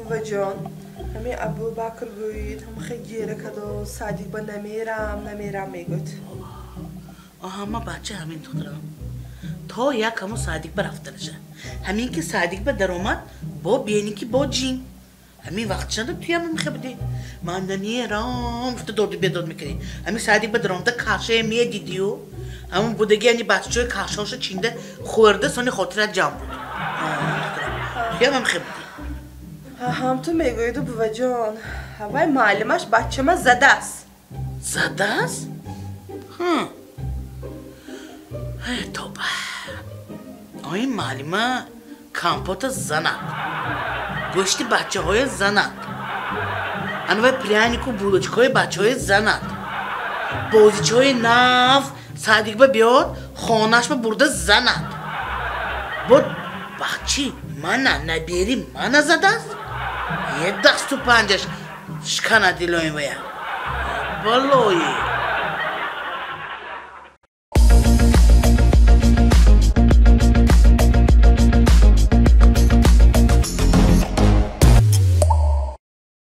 Babacığım, hemi Abu Bakır goyid, hem xeyire kado Sadik ba nemiram megot. Ama bahçe hemin tuturam. To ya kamu Sadik ba raftanıca. Hemin ki Sadik ba daromat, bo beninki bo cin. Hemin vakçanda tuyamam xebdi. Man nemiram, işte doğru bir doğru mikri. Hemin Sadik ba daromata karşı emiye didiyor. Ama bu da yani bahçe karşı olsa Çin'de xorda sonra xotıra cam buldu. Tuyamam xebdi. Ham tu megoydu babacığım. Havay malumaş bahçeme zadas. Zadas? Hı. Hey toba. Oyun malima kampota zanat. Goşti bahçehoya zanat. Anvay praniku buluşkoya bahçehoya zanat. Boziçoya nav. Sadik ba biyot. Xonaş ba burada zanat. Bu bahçe mana naberi mana zadas. Yedak stu pancaş. Şkana diloyun veya. Vallahi.